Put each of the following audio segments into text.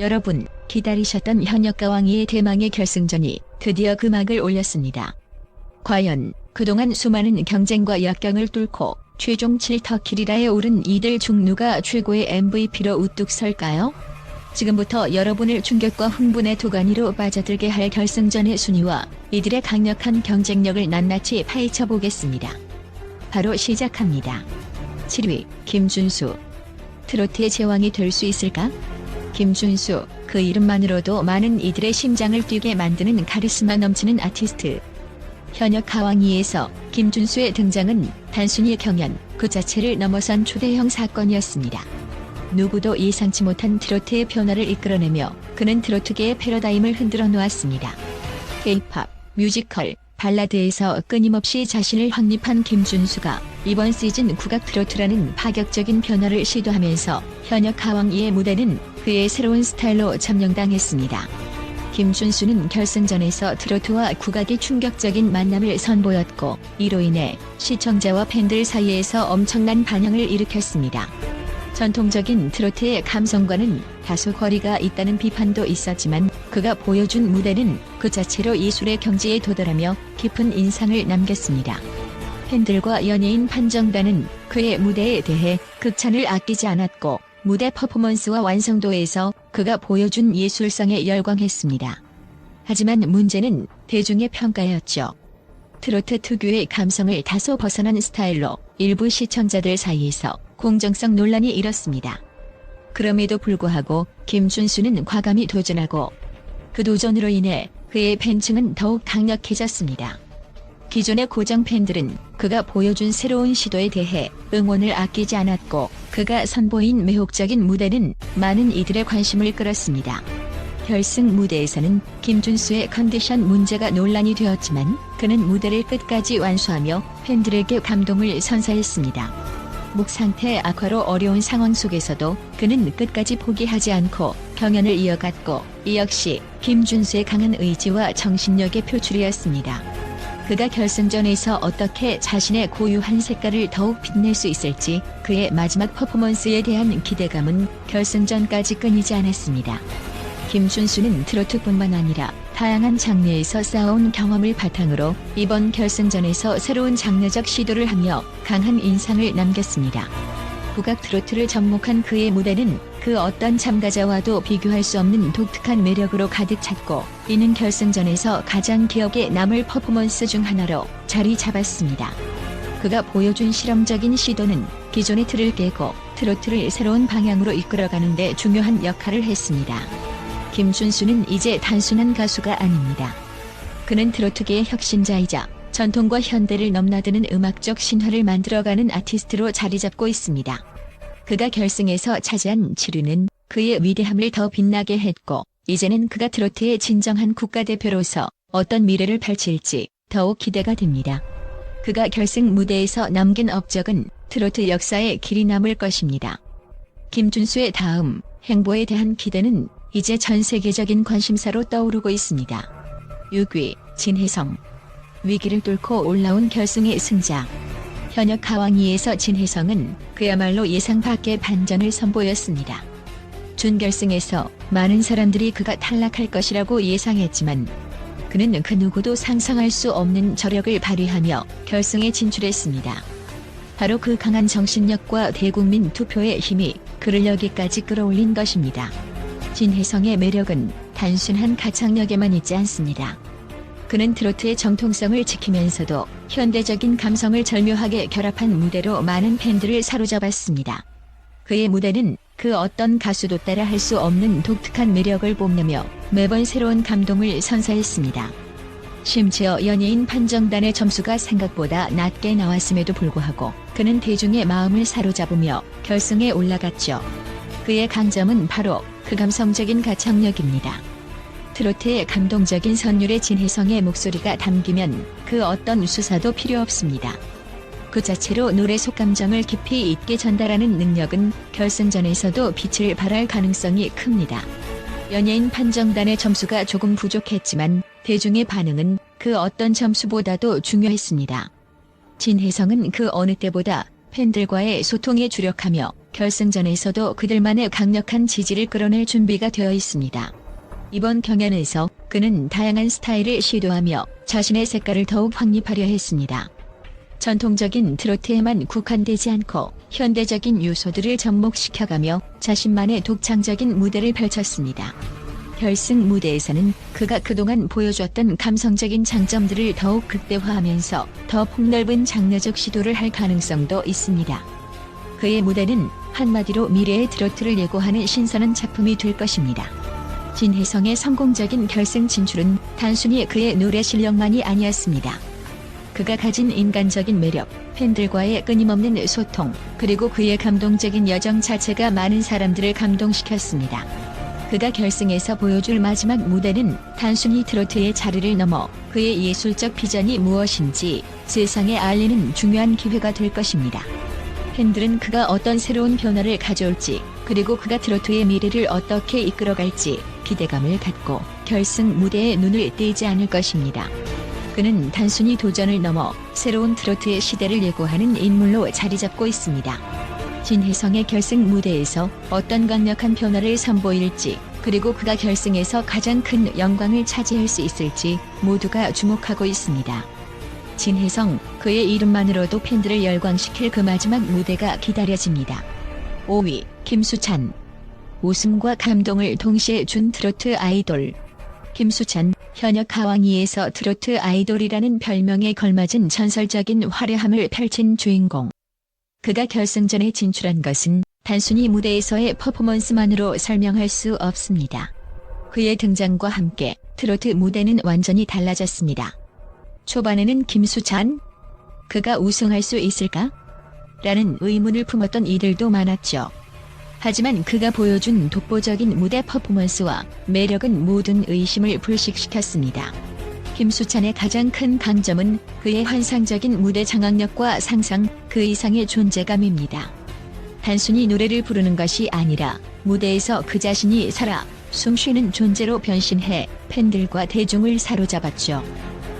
여러분, 기다리셨던 현역과 왕이의 대망의 결승전이 드디어 금막을 올렸습니다. 과연 그동안 수많은 경쟁과 역경을 뚫고 최종 7터키리라에 오른 이들 중 누가 최고의 MVP로 우뚝 설까요? 지금부터 여러분을 충격과 흥분의 도가니로 빠져들게 할 결승전의 순위와 이들의 강력한 경쟁력을 낱낱이 파헤쳐 보겠습니다. 바로 시작합니다. 7위, 김준수. 트로트의 제왕이 될 수 있을까? 김준수, 그 이름만으로도 많은 이들의 심장을 뛰게 만드는 카리스마 넘치는 아티스트. 현역 가왕이에서 김준수의 등장은 단순히 경연 그 자체를 넘어선 초대형 사건이었습니다. 누구도 예상치 못한 트로트의 변화를 이끌어내며 그는 트로트계의 패러다임을 흔들어 놓았습니다. K-팝, 뮤지컬, 발라드에서 끊임없이 자신을 확립한 김준수가 이번 시즌 국악 트로트라는 파격적인 변화를 시도하면서 현역 가왕이의 무대는 그의 새로운 스타일로 점령당했습니다. 김준수는 결승전에서 트로트와 국악의 충격적인 만남을 선보였고 이로 인해 시청자와 팬들 사이에서 엄청난 반향을 일으켰습니다. 전통적인 트로트의 감성과는 다소 거리가 있다는 비판도 있었지만 그가 보여준 무대는 그 자체로 예술의 경지에 도달하며 깊은 인상을 남겼습니다. 팬들과 연예인 판정단은 그의 무대에 대해 극찬을 아끼지 않았고 무대 퍼포먼스와 완성도에서 그가 보여준 예술성에 열광했습니다. 하지만 문제는 대중의 평가였죠. 트로트 특유의 감성을 다소 벗어난 스타일로 일부 시청자들 사이에서 공정성 논란이 일었습니다. 그럼에도 불구하고 김준수는 과감히 도전하고 그 도전으로 인해 그의 팬층은 더욱 강력해졌습니다. 기존의 고정 팬들은 그가 보여준 새로운 시도에 대해 응원을 아끼지 않았고 그가 선보인 매혹적인 무대는 많은 이들의 관심을 끌었습니다. 결승 무대에서는 김준수의 컨디션 문제가 논란이 되었지만 그는 무대를 끝까지 완수하며 팬들에게 감동을 선사했습니다. 목 상태 악화로 어려운 상황 속에서도 그는 끝까지 포기하지 않고 경연을 이어갔고 이 역시 김준수의 강한 의지와 정신력의 표출이었습니다. 그가 결승전에서 어떻게 자신의 고유한 색깔을 더욱 빛낼 수 있을지 그의 마지막 퍼포먼스에 대한 기대감은 결승전까지 끊이지 않았습니다. 김준수는 트로트뿐만 아니라 다양한 장르에서 쌓아온 경험을 바탕으로 이번 결승전에서 새로운 장르적 시도를 하며 강한 인상을 남겼습니다. 국악 트로트를 접목한 그의 무대는 그 어떤 참가자와도 비교할 수 없는 독특한 매력으로 가득 찼고 이는 결승전에서 가장 기억에 남을 퍼포먼스 중 하나로 자리 잡았습니다. 그가 보여준 실험적인 시도는 기존의 틀을 깨고 트로트를 새로운 방향으로 이끌어가는 데 중요한 역할을 했습니다. 김준수는 이제 단순한 가수가 아닙니다. 그는 트로트계의 혁신자이자 전통과 현대를 넘나드는 음악적 신화를 만들어가는 아티스트로 자리잡고 있습니다. 그가 결승에서 차지한 7위는 그의 위대함을 더 빛나게 했고 이제는 그가 트로트의 진정한 국가대표로서 어떤 미래를 펼칠지 더욱 기대가 됩니다. 그가 결승 무대에서 남긴 업적은 트로트 역사에 길이 남을 것입니다. 김준수의 다음 행보에 대한 기대는 이제 전 세계적인 관심사로 떠오르고 있습니다. 6위, 진혜성. 위기를 뚫고 올라온 결승의 승자. 현역 가왕이에서 진혜성은 그야말로 예상 밖의 반전을 선보였습니다. 준결승에서 많은 사람들이 그가 탈락할 것이라고 예상했지만 그는 그 누구도 상상할 수 없는 저력을 발휘하며 결승에 진출했습니다. 바로 그 강한 정신력과 대국민 투표의 힘이 그를 여기까지 끌어올린 것입니다. 진혜성의 매력은 단순한 가창력에만 있지 않습니다. 그는 트로트의 정통성을 지키면서도 현대적인 감성을 절묘하게 결합한 무대로 많은 팬들을 사로잡았습니다. 그의 무대는 그 어떤 가수도 따라할 수 없는 독특한 매력을 뽐내며 매번 새로운 감동을 선사했습니다. 심지어 연예인 판정단의 점수가 생각보다 낮게 나왔음에도 불구하고 그는 대중의 마음을 사로잡으며 결승에 올라갔죠. 그의 강점은 바로 그 감성적인 가창력입니다. 트로트의 감동적인 선율의 진혜성의 목소리가 담기면 그 어떤 수사도 필요 없습니다. 그 자체로 노래 속 감정을 깊이 있게 전달하는 능력은 결승전에서도 빛을 발할 가능성이 큽니다. 연예인 판정단의 점수가 조금 부족했지만 대중의 반응은 그 어떤 점수보다도 중요했습니다. 진혜성은 그 어느 때보다 팬들과의 소통에 주력하며 결승전에서도 그들만의 강력한 지지를 끌어낼 준비가 되어 있습니다. 이번 경연에서 그는 다양한 스타일을 시도하며 자신의 색깔을 더욱 확립하려 했습니다. 전통적인 트로트에만 국한되지 않고 현대적인 요소들을 접목시켜가며 자신만의 독창적인 무대를 펼쳤습니다. 결승 무대에서는 그가 그동안 보여줬던 감성적인 장점들을 더욱 극대화하면서 더 폭넓은 장르적 시도를 할 가능성도 있습니다. 그의 무대는 한마디로 미래의 트로트를 예고하는 신선한 작품이 될 것입니다. 진혜성의 성공적인 결승 진출은 단순히 그의 노래 실력만이 아니었습니다. 그가 가진 인간적인 매력, 팬들과의 끊임없는 소통, 그리고 그의 감동적인 여정 자체가 많은 사람들을 감동시켰습니다. 그가 결승에서 보여줄 마지막 무대는 단순히 트로트의 자리를 넘어 그의 예술적 비전이 무엇인지 세상에 알리는 중요한 기회가 될 것입니다. 팬들은 그가 어떤 새로운 변화를 가져올지, 그리고 그가 트로트의 미래를 어떻게 이끌어갈지 기대감을 갖고 결승 무대에 눈을 떼지 않을 것입니다. 그는 단순히 도전을 넘어 새로운 트로트의 시대를 예고하는 인물로 자리잡고 있습니다. 진혜성의 결승 무대에서 어떤 강력한 변화를 선보일지, 그리고 그가 결승에서 가장 큰 영광을 차지할 수 있을지 모두가 주목하고 있습니다. 진혜성, 그의 이름만으로도 팬들을 열광시킬 그 마지막 무대가 기다려집니다. 5위, 김수찬. 웃음과 감동을 동시에 준 트로트 아이돌. 김수찬, 현역 하왕이에서 트로트 아이돌이라는 별명에 걸맞은 전설적인 화려함을 펼친 주인공. 그가 결승전에 진출한 것은 단순히 무대에서의 퍼포먼스만으로 설명할 수 없습니다. 그의 등장과 함께 트로트 무대는 완전히 달라졌습니다. 초반에는 김수찬? 그가 우승할 수 있을까? 라는 의문을 품었던 이들도 많았죠. 하지만 그가 보여준 독보적인 무대 퍼포먼스와 매력은 모든 의심을 불식시켰습니다. 김수찬의 가장 큰 강점은 그의 환상적인 무대 장악력과 상상, 그 이상의 존재감입니다. 단순히 노래를 부르는 것이 아니라 무대에서 그 자신이 살아 숨쉬는 존재로 변신해 팬들과 대중을 사로잡았죠.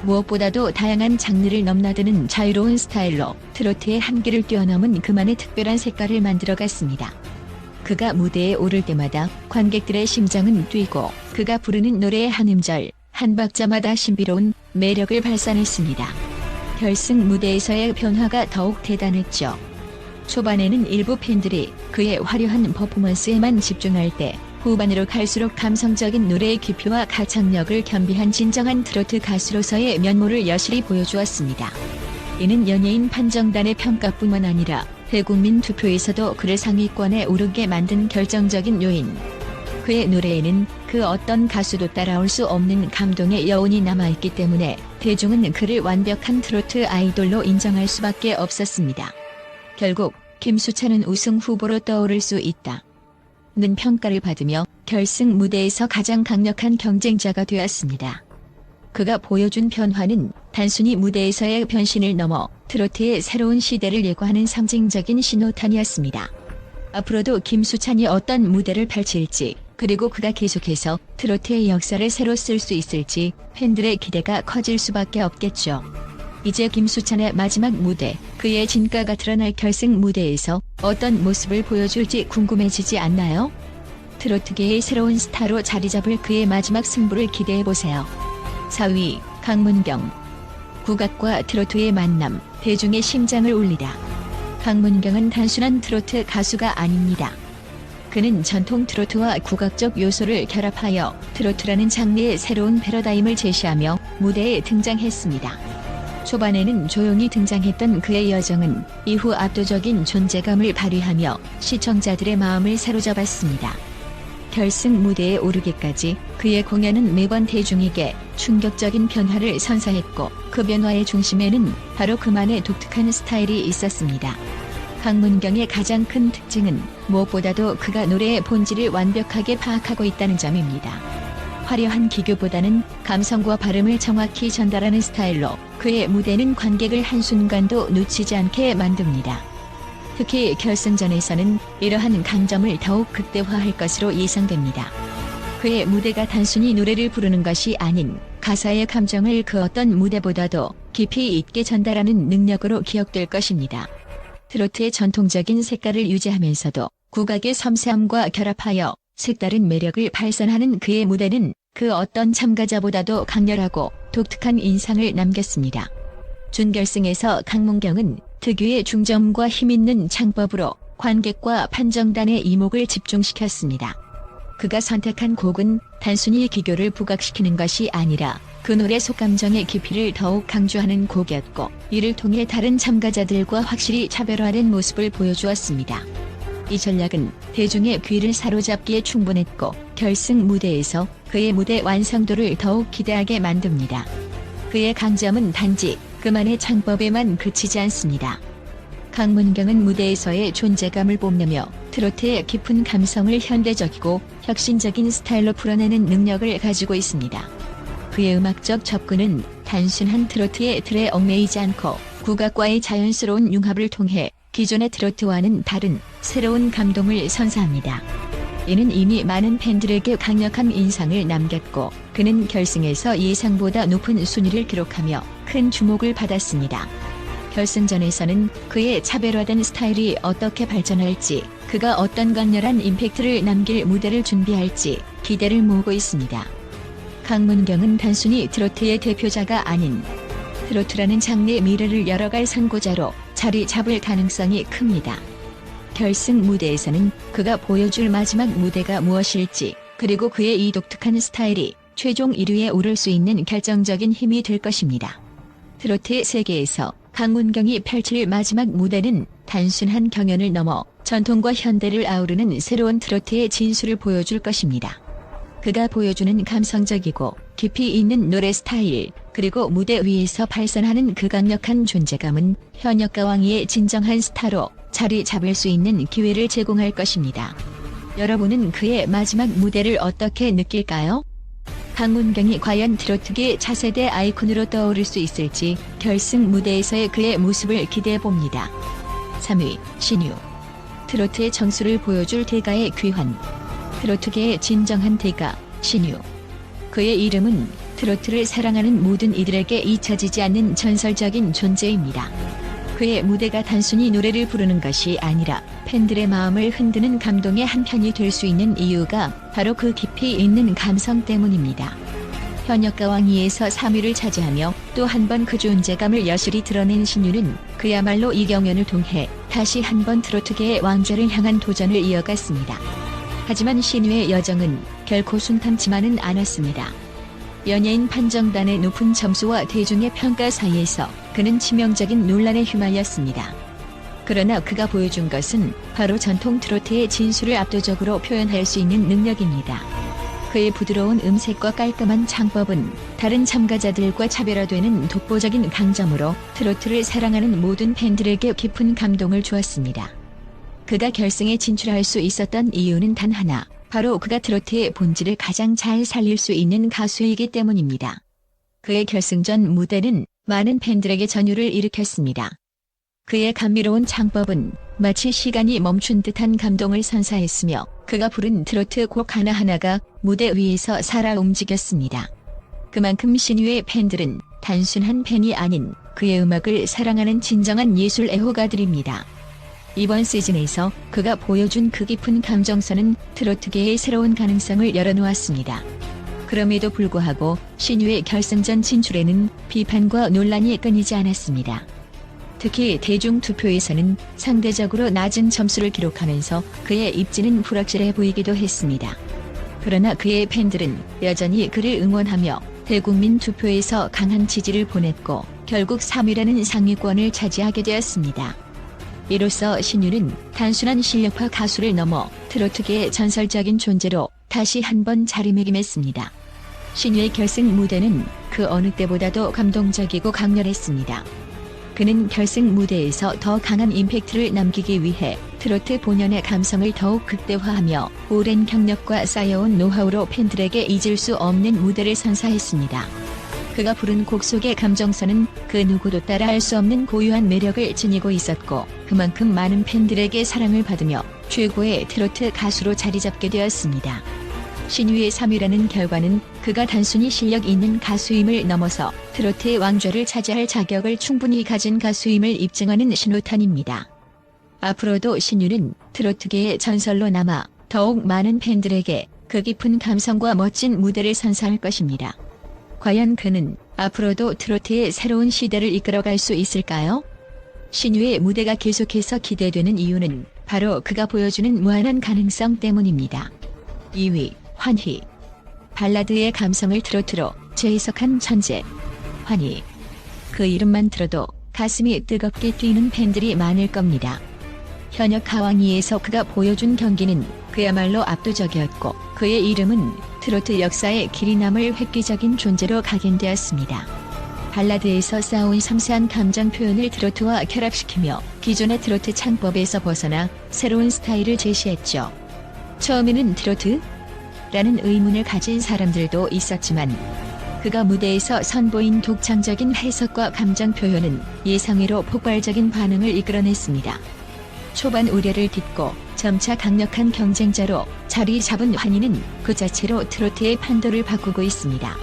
무엇보다도 다양한 장르를 넘나드는 자유로운 스타일로 트로트의 한계를 뛰어넘은 그만의 특별한 색깔을 만들어갔습니다. 그가 무대에 오를 때마다 관객들의 심장은 뛰고 그가 부르는 노래의 한 음절, 한 박자마다 신비로운 매력을 발산했습니다. 결승 무대에서의 변화가 더욱 대단했죠. 초반에는 일부 팬들이 그의 화려한 퍼포먼스에만 집중할 때 후반으로 갈수록 감성적인 노래의 깊이와 가창력을 겸비한 진정한 트로트 가수로서의 면모를 여실히 보여주었습니다. 이는 연예인 판정단의 평가뿐만 아니라 대국민 투표에서도 그를 상위권에 오르게 만든 결정적인 요인. 그의 노래에는 그 어떤 가수도 따라올 수 없는 감동의 여운이 남아있기 때문에 대중은 그를 완벽한 트로트 아이돌로 인정할 수밖에 없었습니다. 결국 김수찬은 우승 후보로 떠오를 수 있다. 는 평가를 받으며 결승 무대에서 가장 강력한 경쟁자가 되었습니다. 그가 보여준 변화는 단순히 무대에서의 변신을 넘어 트로트의 새로운 시대를 예고하는 상징적인 신호탄이었습니다. 앞으로도 김수찬이 어떤 무대를 펼칠지, 그리고 그가 계속해서 트로트의 역사를 새로 쓸 수 있을지 팬들의 기대가 커질 수밖에 없겠죠. 이제 김수찬의 마지막 무대, 그의 진가가 드러날 결승 무대에서 어떤 모습을 보여줄지 궁금해지지 않나요? 트로트계의 새로운 스타로 자리잡을 그의 마지막 승부를 기대해보세요. 4위, 강문경. 국악과 트로트의 만남, 대중의 심장을 울리다. 강문경은 단순한 트로트 가수가 아닙니다. 그는 전통 트로트와 국악적 요소를 결합하여 트로트라는 장르의 새로운 패러다임을 제시하며 무대에 등장했습니다. 초반에는 조용히 등장했던 그의 여정은 이후 압도적인 존재감을 발휘하며 시청자들의 마음을 사로잡았습니다. 결승 무대에 오르기까지 그의 공연은 매번 대중에게 충격적인 변화를 선사했고 그 변화의 중심에는 바로 그만의 독특한 스타일이 있었습니다. 강문경의 가장 큰 특징은 무엇보다도 그가 노래의 본질을 완벽하게 파악하고 있다는 점입니다. 화려한 기교보다는 감성과 발음을 정확히 전달하는 스타일로 그의 무대는 관객을 한순간도 놓치지 않게 만듭니다. 특히 결승전에서는 이러한 강점을 더욱 극대화할 것으로 예상됩니다. 그의 무대가 단순히 노래를 부르는 것이 아닌 가사의 감정을 그 어떤 무대보다도 깊이 있게 전달하는 능력으로 기억될 것입니다. 트로트의 전통적인 색깔을 유지하면서도 국악의 섬세함과 결합하여 색다른 매력을 발산하는 그의 무대는 그 어떤 참가자보다도 강렬하고 독특한 인상을 남겼습니다. 준결승에서 강문경은 특유의 중점과 힘있는 창법으로 관객과 판정단의 이목을 집중시켰습니다. 그가 선택한 곡은 단순히 기교를 부각시키는 것이 아니라 그 노래 속 감정의 깊이를 더욱 강조하는 곡이었고, 이를 통해 다른 참가자들과 확실히 차별화된 모습을 보여주었습니다. 이 전략은 대중의 귀를 사로잡기에 충분했고, 결승 무대에서 그의 무대 완성도를 더욱 기대하게 만듭니다. 그의 강점은 단지 그만의 창법에만 그치지 않습니다. 강문경은 무대에서의 존재감을 뽐내며 트로트의 깊은 감성을 현대적이고 혁신적인 스타일로 풀어내는 능력을 가지고 있습니다. 그의 음악적 접근은 단순한 트로트의 틀에 얽매이지 않고 국악과의 자연스러운 융합을 통해 기존의 트로트와는 다른 새로운 감동을 선사합니다. 이는 이미 많은 팬들에게 강력한 인상을 남겼고, 그는 결승에서 예상보다 높은 순위를 기록하며 큰 주목을 받았습니다. 결승전에서는 그의 차별화된 스타일이 어떻게 발전할지, 그가 어떤 강렬한 임팩트를 남길 무대를 준비할지 기대를 모으고 있습니다. 강문경은 단순히 트로트의 대표자가 아닌 트로트라는 장르의 미래를 열어갈 선구자로 자리 잡을 가능성이 큽니다. 결승 무대에서는 그가 보여줄 마지막 무대가 무엇일지, 그리고 그의 이 독특한 스타일이 최종 1위에 오를 수 있는 결정적인 힘이 될 것입니다. 트로트의 세계에서 강문경이 펼칠 마지막 무대는 단순한 경연을 넘어 전통과 현대를 아우르는 새로운 트로트의 진수를 보여줄 것입니다. 그가 보여주는 감성적이고 깊이 있는 노래 스타일, 그리고 무대 위에서 발산하는 그 강력한 존재감은 현역 가왕이의 진정한 스타로 자리 잡을 수 있는 기회를 제공할 것입니다. 여러분은 그의 마지막 무대를 어떻게 느낄까요? 강문경이 과연 트로트계 차세대 아이콘으로 떠오를 수 있을지 결승 무대에서의 그의 모습을 기대해봅니다. 3위, 신유. 트로트의 정수를 보여줄 대가의 귀환. 트로트계의 진정한 대가, 신유. 그의 이름은 트로트를 사랑하는 모든 이들에게 잊혀지지 않는 전설적인 존재입니다. 그의 무대가 단순히 노래를 부르는 것이 아니라 팬들의 마음을 흔드는 감동의 한 편이 될 수 있는 이유가 바로 그 깊이 있는 감성 때문입니다. 현역 가왕이에서 3위를 차지하며 또 한 번 그 존재감을 여실히 드러낸 신유는 그야말로 이 경연을 통해 다시 한번 트로트계의 왕좌를 향한 도전을 이어갔습니다. 하지만 신유의 여정은 결코 순탄치만은 않았습니다. 연예인 판정단의 높은 점수와 대중의 평가 사이에서 그는 치명적인 논란에 휘말렸습니다. 그러나 그가 보여준 것은 바로 전통 트로트의 진수를 압도적으로 표현할 수 있는 능력입니다. 그의 부드러운 음색과 깔끔한 창법은 다른 참가자들과 차별화되는 독보적인 강점으로 트로트를 사랑하는 모든 팬들에게 깊은 감동을 주었습니다. 그가 결승에 진출할 수 있었던 이유는 단 하나, 바로 그가 트로트의 본질을 가장 잘 살릴 수 있는 가수이기 때문입니다. 그의 결승전 무대는 많은 팬들에게 전율을 일으켰습니다. 그의 감미로운 창법은 마치 시간이 멈춘 듯한 감동을 선사했으며, 그가 부른 트로트 곡 하나하나가 무대 위에서 살아 움직였습니다. 그만큼 신유의 팬들은 단순한 팬이 아닌 그의 음악을 사랑하는 진정한 예술 애호가들입니다. 이번 시즌에서 그가 보여준 그 깊은 감정선은 트로트계의 새로운 가능성을 열어놓았습니다. 그럼에도 불구하고 신유의 결승전 진출에는 비판과 논란이 끊이지 않았습니다. 특히 대중투표에서는 상대적으로 낮은 점수를 기록하면서 그의 입지는 불확실해 보이기도 했습니다. 그러나 그의 팬들은 여전히 그를 응원하며 대국민 투표에서 강한 지지를 보냈고 결국 3위라는 상위권을 차지하게 되었습니다. 이로써 신유는 단순한 실력파 가수를 넘어 트로트계의 전설적인 존재로 다시 한번 자리매김했습니다. 신유의 결승 무대는 그 어느 때보다도 감동적이고 강렬했습니다. 그는 결승 무대에서 더 강한 임팩트를 남기기 위해 트로트 본연의 감성을 더욱 극대화하며 오랜 경력과 쌓여온 노하우로 팬들에게 잊을 수 없는 무대를 선사했습니다. 그가 부른 곡 속의 감정선은 그 누구도 따라할 수 없는 고유한 매력을 지니고 있었고, 그만큼 많은 팬들에게 사랑을 받으며 최고의 트로트 가수로 자리잡게 되었습니다. 신유의 3위라는 결과는 그가 단순히 실력 있는 가수임을 넘어서 트로트의 왕좌를 차지할 자격을 충분히 가진 가수임을 입증하는 신호탄입니다. 앞으로도 신유는 트로트계의 전설로 남아 더욱 많은 팬들에게 그 깊은 감성과 멋진 무대를 선사할 것입니다. 과연 그는 앞으로도 트로트의 새로운 시대를 이끌어갈 수 있을까요? 신유의 무대가 계속해서 기대되는 이유는 바로 그가 보여주는 무한한 가능성 때문입니다. 2위, 환희. 발라드의 감성을 트로트로 재해석한 천재, 환희. 그 이름만 들어도 가슴이 뜨겁게 뛰는 팬들이 많을 겁니다. 현역 가왕이에서 그가 보여준 경기는 그야말로 압도적이었고 그의 이름은 트로트 역사에 길이 남을 획기적인 존재로 각인되었습니다. 발라드에서 쌓아온 섬세한 감정 표현을 트로트와 결합시키며 기존의 트로트 창법에서 벗어나 새로운 스타일을 제시했죠. 처음에는 트로트? 라는 의문을 가진 사람들도 있었지만 그가 무대에서 선보인 독창적인 해석과 감정 표현은 예상외로 폭발적인 반응을 이끌어냈습니다. 초반 우려를 딛고 점차 강력한 경쟁자로 자리 잡은 환희는 그 자체로 트로트의 판도를 바꾸고 있습니다.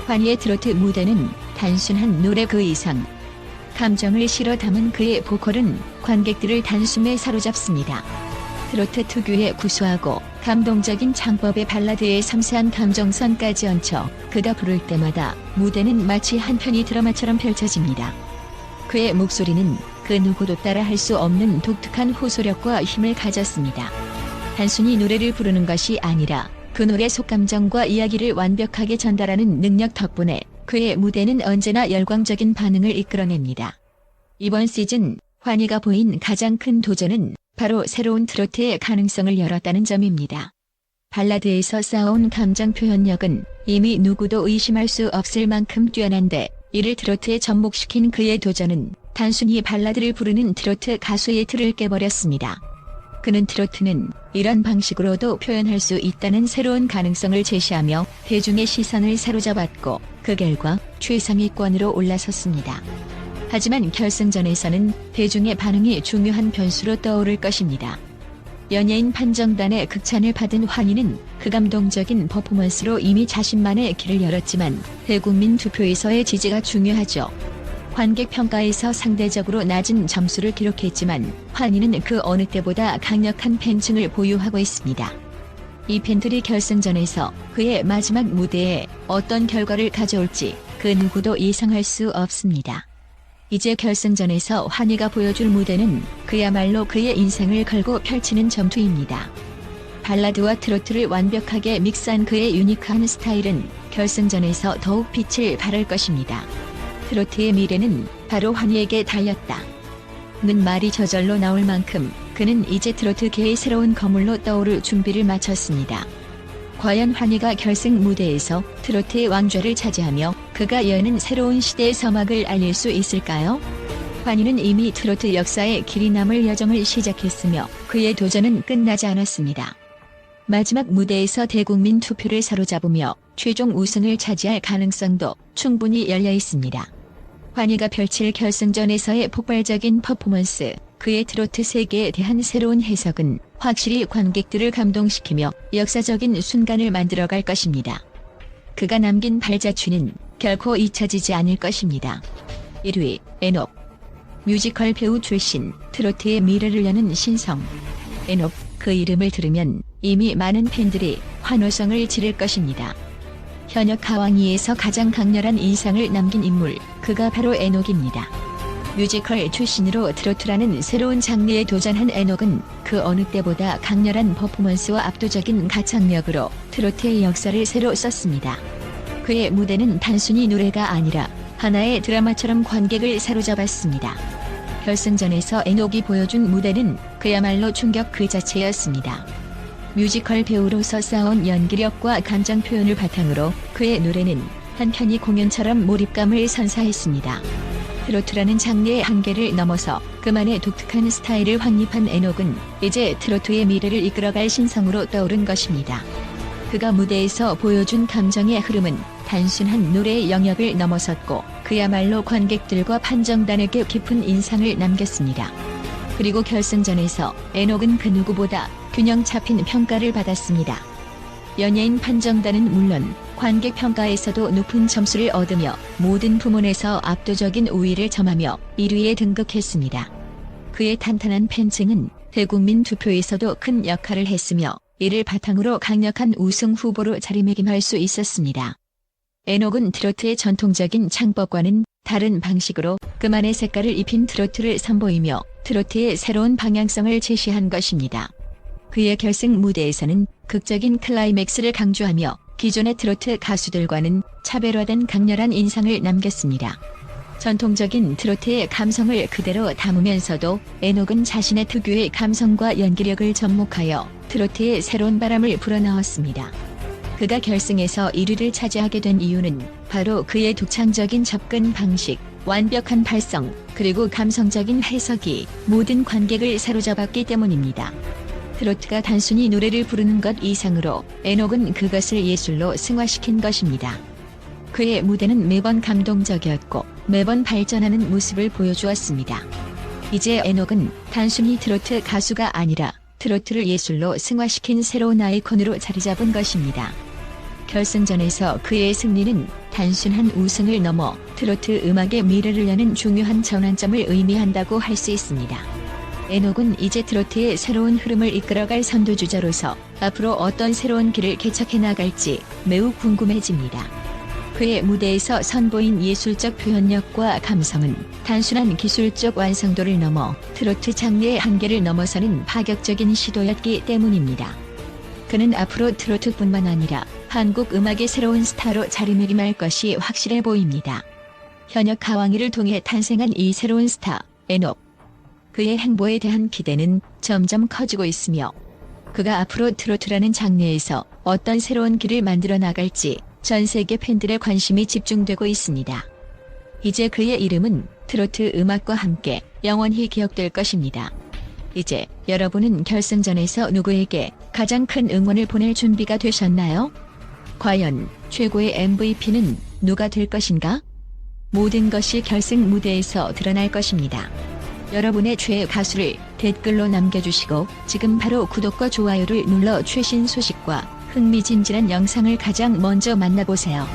환희의 트로트 무대는 단순한 노래 그 이상, 감정을 실어 담은 그의 보컬은 관객들을 단숨에 사로잡습니다. 트로트 특유의 구수하고 감동적인 창법의 발라드의 섬세한 감정선까지 얹혀 그가 부를 때마다 무대는 마치 한 편의 드라마처럼 펼쳐집니다. 그의 목소리는 그 누구도 따라할 수 없는 독특한 호소력과 힘을 가졌습니다. 단순히 노래를 부르는 것이 아니라 그 노래 속감정과 이야기를 완벽하게 전달하는 능력 덕분에 그의 무대는 언제나 열광적인 반응을 이끌어냅니다. 이번 시즌 환희가 보인 가장 큰 도전은 바로 새로운 트로트의 가능성을 열었다는 점입니다. 발라드에서 쌓아온 감정 표현력은 이미 누구도 의심할 수 없을 만큼 뛰어난데 이를 트로트에 접목시킨 그의 도전은 단순히 발라드를 부르는 트로트 가수의 틀을 깨버렸습니다. 그는 트로트는 이런 방식으로도 표현할 수 있다는 새로운 가능성을 제시하며 대중의 시선을 사로잡았고 그 결과 최상위권으로 올라섰습니다. 하지만 결승전에서는 대중의 반응이 중요한 변수로 떠오를 것입니다. 연예인 판정단의 극찬을 받은 환희는 그 감동적인 퍼포먼스로 이미 자신만의 길을 열었지만 대국민 투표에서의 지지가 중요하죠. 관객 평가에서 상대적으로 낮은 점수를 기록했지만 환희는 그 어느 때보다 강력한 팬층을 보유하고 있습니다. 이 팬들이 결승전에서 그의 마지막 무대에 어떤 결과를 가져올지 그 누구도 예상할 수 없습니다. 이제 결승전에서 환희가 보여줄 무대는 그야말로 그의 인생을 걸고 펼치는 전투입니다. 발라드와 트로트를 완벽하게 믹스한 그의 유니크한 스타일은 결승전에서 더욱 빛을 발할 것입니다. 트로트의 미래는 바로 환희에게 달렸다. 는 말이 저절로 나올 만큼 그는 이제 트로트계의 새로운 거물로 떠오를 준비를 마쳤습니다. 과연 환희가 결승 무대에서 트로트의 왕좌를 차지하며 그가 여는 새로운 시대의 서막을 알릴 수 있을까요? 환희는 이미 트로트 역사에 길이 남을 여정을 시작했으며 그의 도전은 끝나지 않았습니다. 마지막 무대에서 대국민 투표를 사로잡으며 최종 우승을 차지할 가능성도 충분히 열려 있습니다. 환희가 펼칠 결승전에서의 폭발적인 퍼포먼스, 그의 트로트 세계에 대한 새로운 해석은 확실히 관객들을 감동시키며 역사적인 순간을 만들어갈 것입니다. 그가 남긴 발자취는 결코 잊혀지지 않을 것입니다. 1위, 엔옥. 뮤지컬 배우 출신, 트로트의 미래를 여는 신성. 엔옥, 그 이름을 들으면 이미 많은 팬들이 환호성을 지를 것입니다. 현역 가왕이에서 가장 강렬한 인상을 남긴 인물, 그가 바로 엔옥입니다. 뮤지컬 출신으로 트로트라는 새로운 장르에 도전한 엔옥은 그 어느 때보다 강렬한 퍼포먼스와 압도적인 가창력으로 트로트의 역사를 새로 썼습니다. 그의 무대는 단순히 노래가 아니라 하나의 드라마처럼 관객을 사로잡았습니다. 결승전에서 엔옥이 보여준 무대는 그야말로 충격 그 자체였습니다. 뮤지컬 배우로서 쌓아온 연기력과 감정 표현을 바탕으로 그의 노래는 한편의 공연처럼 몰입감을 선사했습니다. 트로트라는 장르의 한계를 넘어서 그만의 독특한 스타일을 확립한 엔옥은 이제 트로트의 미래를 이끌어갈 신성으로 떠오른 것입니다. 그가 무대에서 보여준 감정의 흐름은 단순한 노래의 영역을 넘어섰고 그야말로 관객들과 판정단에게 깊은 인상을 남겼습니다. 그리고 결승전에서 엔옥은 그 누구보다 균형 잡힌 평가를 받았습니다. 연예인 판정단은 물론 관객 평가에서도 높은 점수를 얻으며 모든 부문에서 압도적인 우위를 점하며 1위에 등극했습니다. 그의 탄탄한 팬층은 대국민 투표에서도 큰 역할을 했으며 이를 바탕으로 강력한 우승 후보로 자리매김할 수 있었습니다. 에녹은 트로트의 전통적인 창법과는 다른 방식으로 그만의 색깔을 입힌 트로트를 선보이며 트로트의 새로운 방향성을 제시한 것입니다. 그의 결승 무대에서는 극적인 클라이맥스를 강조하며 기존의 트로트 가수들과는 차별화된 강렬한 인상을 남겼습니다. 전통적인 트로트의 감성을 그대로 담으면서도 에녹은 자신의 특유의 감성과 연기력을 접목하여 트로트의 새로운 바람을 불어넣었습니다. 그가 결승에서 1위를 차지하게 된 이유는 바로 그의 독창적인 접근 방식, 완벽한 발성, 그리고 감성적인 해석이 모든 관객을 사로잡았기 때문입니다. 트로트가 단순히 노래를 부르는 것 이상으로 에녹은 그것을 예술로 승화시킨 것입니다. 그의 무대는 매번 감동적이었고 매번 발전하는 모습을 보여주었습니다. 이제 에녹은 단순히 트로트 가수가 아니라 트로트를 예술로 승화시킨 새로운 아이콘으로 자리잡은 것입니다. 결승전에서 그의 승리는 단순한 우승을 넘어 트로트 음악의 미래를 여는 중요한 전환점을 의미한다고 할 수 있습니다. 에녹은 이제 트로트의 새로운 흐름을 이끌어갈 선두주자로서 앞으로 어떤 새로운 길을 개척해 나갈지 매우 궁금해집니다. 그의 무대에서 선보인 예술적 표현력과 감성은 단순한 기술적 완성도를 넘어 트로트 장르의 한계를 넘어서는 파격적인 시도였기 때문입니다. 그는 앞으로 트로트뿐만 아니라 한국 음악의 새로운 스타로 자리매김할 것이 확실해 보입니다. 현역 가왕이를 통해 탄생한 이 새로운 스타, 에녹. 그의 행보에 대한 기대는 점점 커지고 있으며 그가 앞으로 트로트라는 장르에서 어떤 새로운 길을 만들어 나갈지 전 세계 팬들의 관심이 집중되고 있습니다. 이제 그의 이름은 트로트 음악과 함께 영원히 기억될 것입니다. 이제 여러분은 결승전에서 누구에게 가장 큰 응원을 보낼 준비가 되셨나요? 과연 최고의 MVP는 누가 될 것인가? 모든 것이 결승 무대에서 드러날 것입니다. 여러분의 최애 가수를 댓글로 남겨주시고 지금 바로 구독과 좋아요를 눌러 최신 소식과 흥미진진한 영상을 가장 먼저 만나보세요.